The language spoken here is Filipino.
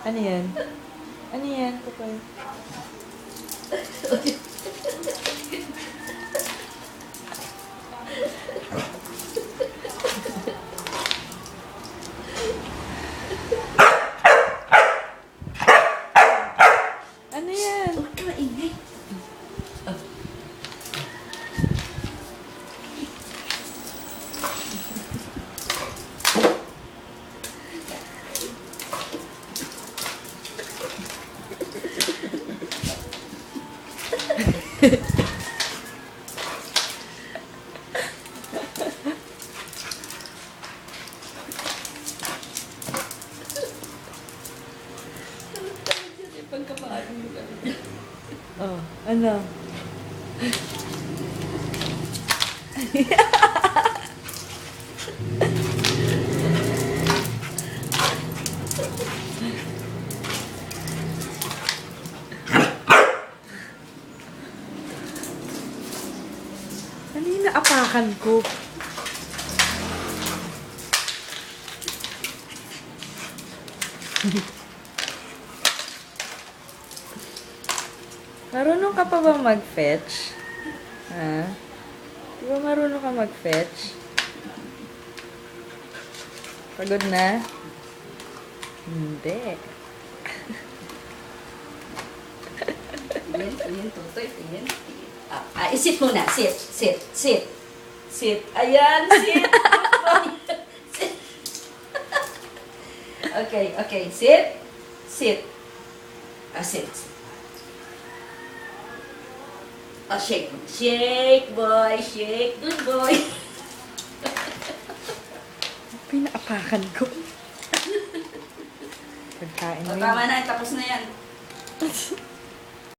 Ano yan? Ano yan, Tukoy? Ano yan? Huwag ka maingay. Pagkapaano mo kami. Oh, ano? Ano yung naapakan ko? Marunong ka pa ba mag-fetch? Ha? Di ba marunong ka mag-fetch? Pagod na? Hindi. Tingin, tutoy, tingin. Sit muna. Sit. Ayan, sit. Sit. Okay. Sit. Sit. Shake. Shake, boy. Shake. Good boy. Pinaapakan ko. Pagkain mo Tama na, tapos na yan.